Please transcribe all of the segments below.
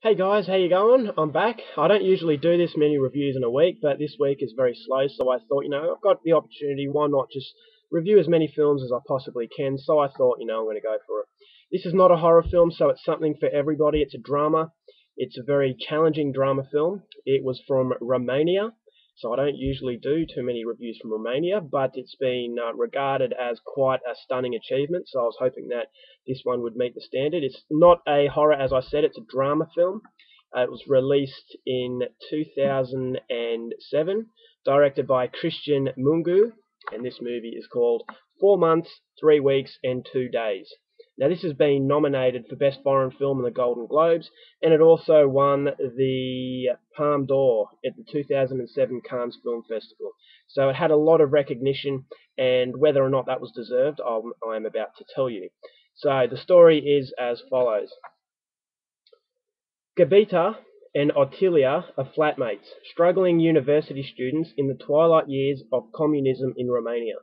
Hey guys, how you going? I'm back. I don't usually do this many reviews in a week, but this week is very slow, so I thought, I've got the opportunity, why not just review as many films as I possibly can? So I thought, I'm going to go for it. This is not a horror film, so it's something for everybody. It's a drama. It's a very challenging drama film. It was from Romania, so I don't usually do too many reviews from Romania, but it's been regarded as quite a stunning achievement, so I was hoping that this one would meet the standard. It's not a horror, as I said, it's a drama film. It was released in 2007, directed by Christian Mungu, and this movie is called 4 Months, 3 Weeks, and 2 Days. Now, this has been nominated for Best Foreign Film in the Golden Globes, and it also won the Palme d'Or at the 2007 Cannes Film Festival. So it had a lot of recognition, and whether or not that was deserved, I'm about to tell you. So the story is as follows. Gabita and Ottilia are flatmates, struggling university students in the twilight years of communism in Romania.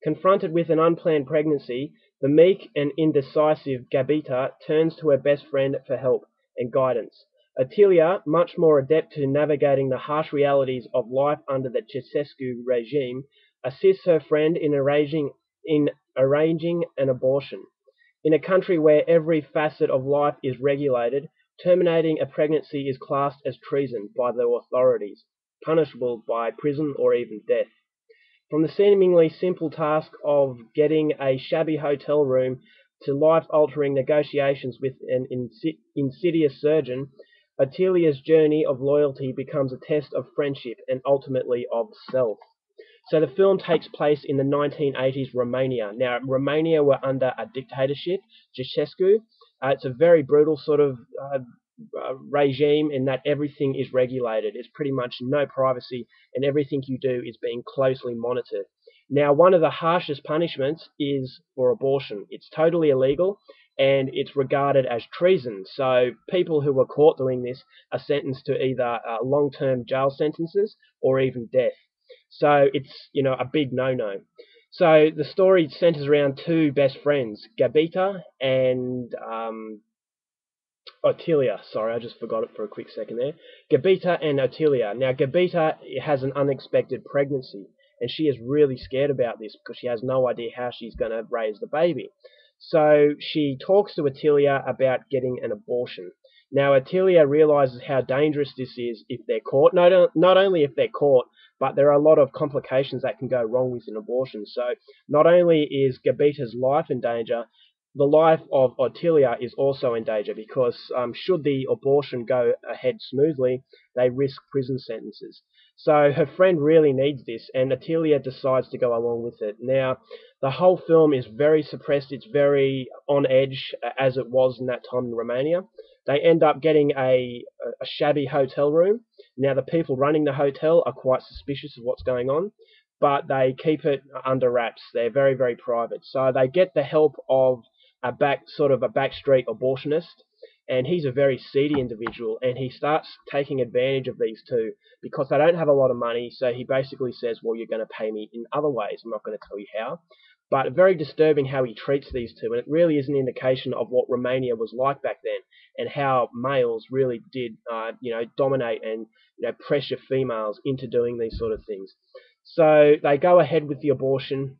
Confronted with an unplanned pregnancy, the meek and indecisive Gabita turns to her best friend for help and guidance. Ottilia, much more adept to navigating the harsh realities of life under the Ceausescu regime, assists her friend in arranging an abortion. In a country where every facet of life is regulated, terminating a pregnancy is classed as treason by the authorities, punishable by prison or even death. From the seemingly simple task of getting a shabby hotel room to life-altering negotiations with an insidious surgeon, Attilia's journey of loyalty becomes a test of friendship and ultimately of self. So the film takes place in the 1980s Romania. Now, Romania were under a dictatorship, Ceausescu. It's a very brutal sort of regime in that everything is regulated. It's pretty much no privacy, and everything you do is being closely monitored. Now, one of the harshest punishments is for abortion. It's totally illegal, and it's regarded as treason. So people who are caught doing this are sentenced to either long-term jail sentences or even death. So it's a big no-no. So the story centers around two best friends, Gabita and Ottilia. Sorry, I just forgot it for a quick second there. Gabita and Ottilia. Now Gabita has an unexpected pregnancy, and she is really scared about this because she has no idea how she's going to raise the baby. So she talks to Ottilia about getting an abortion. Now Ottilia realizes how dangerous this is if they're caught. Not only if they're caught, but there are a lot of complications that can go wrong with an abortion. So not only is Gabita's life in danger, the life of Ottilia is also in danger because should the abortion go ahead smoothly, they risk prison sentences. So her friend really needs this, and Ottilia decides to go along with it. Now, the whole film is very suppressed. It's very on edge, as it was in that time in Romania. They end up getting a shabby hotel room. Now, the people running the hotel are quite suspicious of what's going on, but they keep it under wraps. They're very, very private. So they get the help of a backstreet abortionist, and he's a very seedy individual, and he starts taking advantage of these two because they don't have a lot of money. So he basically says, well, you're going to pay me in other ways. I'm not going to tell you how. But very disturbing how he treats these two, and it really is an indication of what Romania was like back then, and how males really did, dominate and pressure females into doing these sort of things. So they go ahead with the abortion,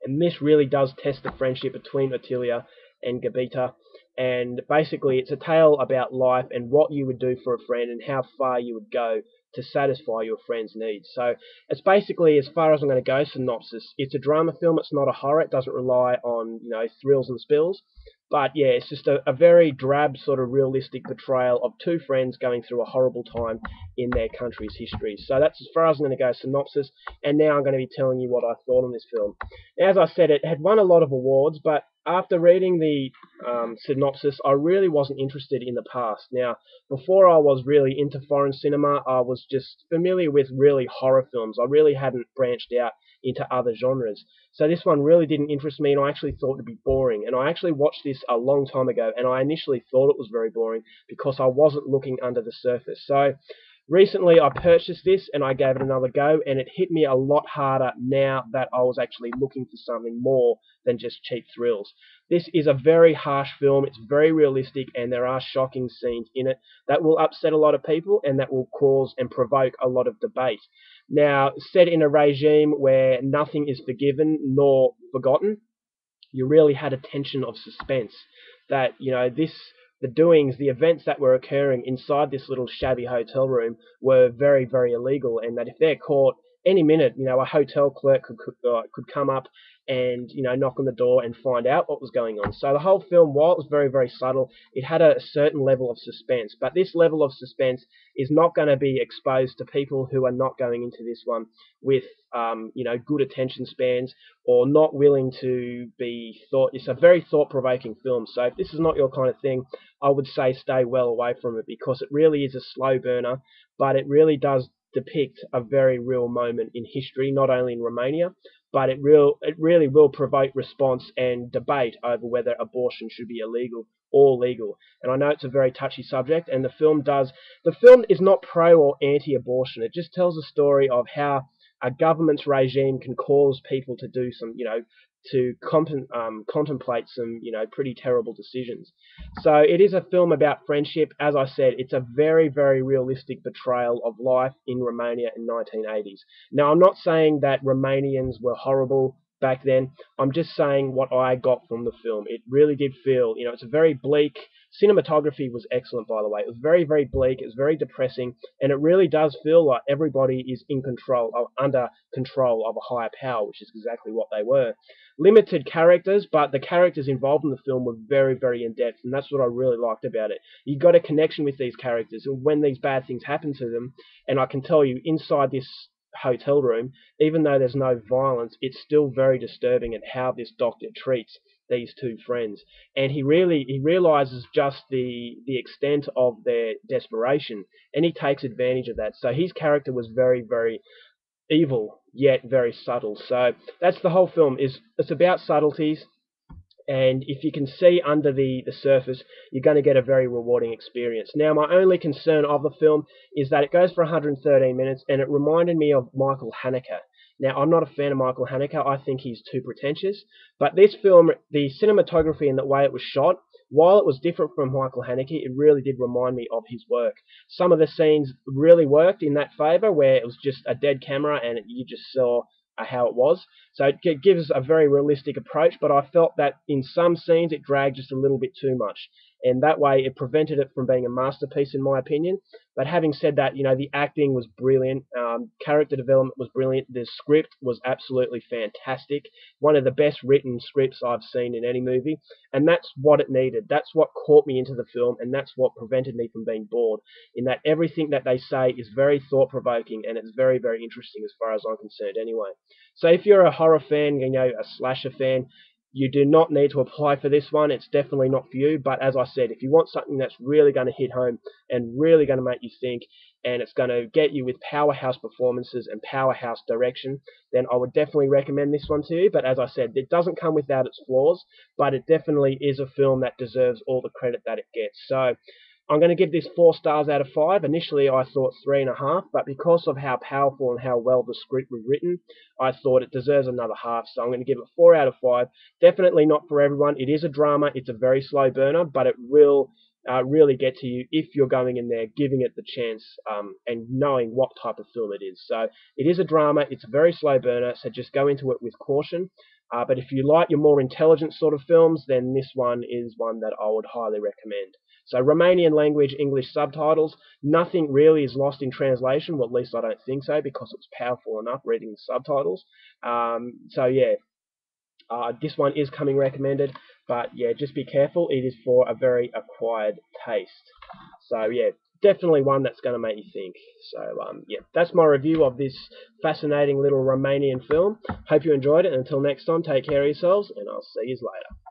and this really does test the friendship between Ottilia and Gabita. And basically, it's a tale about life and what you would do for a friend and how far you would go to satisfy your friend's needs. So it's basically, as far as I'm going to go, synopsis. It's a drama film. It's not a horror. It doesn't rely on thrills and spills. But yeah, it's just a very drab, sort of realistic portrayal of two friends going through a horrible time in their country's history. So that's as far as I'm going to go, synopsis. And now I'm going to be telling you what I thought on this film. As I said, it had won a lot of awards, but after reading the synopsis, I really wasn't interested in the past. Now, before I was really into foreign cinema, I was just familiar with really horror films. I really hadn't branched out into other genres. So this one really didn't interest me, and I actually thought it'd be boring. And I actually watched this a long time ago, and I initially thought it was very boring because I wasn't looking under the surface. So Recently, I purchased this and I gave it another go, and it hit me a lot harder now that I was actually looking for something more than just cheap thrills. This is a very harsh film, it's very realistic, and there are shocking scenes in it that will upset a lot of people and that will cause and provoke a lot of debate. Now, set in a regime where nothing is forgiven nor forgotten, you really had a tension of suspense that, the doings, the events that were occurring inside this little shabby hotel room were very, very illegal, and that if they're caught any minute, a hotel clerk could come up and, knock on the door and find out what was going on. So the whole film, while it was very, very subtle, it had a certain level of suspense. But this level of suspense is not going to be exposed to people who are not going into this one with, good attention spans, or not willing to be thought. It's a very thought-provoking film. So if this is not your kind of thing, I would say stay well away from it, because it really is a slow burner, but it really does depict a very real moment in history, not only in Romania, but it really will provoke response and debate over whether abortion should be illegal or legal. And I know it's a very touchy subject, and the film is not pro or anti-abortion. It just tells a story of how a government's regime can cause people to do some, contemplate some, pretty terrible decisions. So it is a film about friendship. As I said, it's a very, very realistic portrayal of life in Romania in 1980s. Now, I'm not saying that Romanians were horrible back then. I'm just saying what I got from the film. It really did feel, it's a very bleak. Cinematography was excellent, by the way. It was very, very bleak. It was very depressing, and it really does feel like everybody is in control, or under control of a higher power, which is exactly what they were. Limited characters, but the characters involved in the film were very, very in-depth, and that's what I really liked about it. You got a connection with these characters, and when these bad things happen to them, and I can tell you, inside this hotel room, even though there's no violence, it's still very disturbing at how this doctor treats these two friends. And he realizes just the extent of their desperation, and he takes advantage of that. So his character was very, very evil, yet very subtle. So that's the whole film. It's about subtleties, and if you can see under the surface, you're going to get a very rewarding experience. Now, my only concern of the film is that it goes for 113 minutes, and it reminded me of Michael Haneke. Now, I'm not a fan of Michael Haneke. I think he's too pretentious. But this film, the cinematography and the way it was shot, while it was different from Michael Haneke, it really did remind me of his work. Some of the scenes really worked in that favour, where it was just a dead camera and you just saw how it was. So it gives a very realistic approach, but I felt that in some scenes it dragged just a little bit too much, and that way it prevented it from being a masterpiece, in my opinion. But having said that, the acting was brilliant, character development was brilliant, the script was absolutely fantastic, one of the best written scripts I've seen in any movie, and that's what it needed. That's what caught me into the film, and that's what prevented me from being bored, in that everything that they say is very thought-provoking, and it's very, very interesting as far as I'm concerned anyway. So if you're a horror fan, a slasher fan, you do not need to apply for this one. It's definitely not for you. But as I said, if you want something that's really going to hit home and really going to make you think, and it's going to get you with powerhouse performances and powerhouse direction, then I would definitely recommend this one to you. But as I said, it doesn't come without its flaws, but it definitely is a film that deserves all the credit that it gets. So I'm going to give this 4 stars out of 5. Initially, I thought 3.5, but because of how powerful and how well the script was written, I thought it deserves another half. So I'm going to give it 4 out of 5. Definitely not for everyone. It is a drama. It's a very slow burner, but it will really get to you if you're going in there, giving it the chance, and knowing what type of film it is. So it is a drama. It's a very slow burner, so just go into it with caution. But if you like your more intelligent sort of films, then this one is one that I would highly recommend. So Romanian language, English subtitles, nothing really is lost in translation, well, at least I don't think so, because it was powerful enough reading the subtitles. So yeah, this one is coming recommended, but yeah, just be careful. It is for a very acquired taste. So yeah, definitely one that's going to make you think. So yeah, that's my review of this fascinating little Romanian film. Hope you enjoyed it, and until next time, take care of yourselves, and I'll see you later.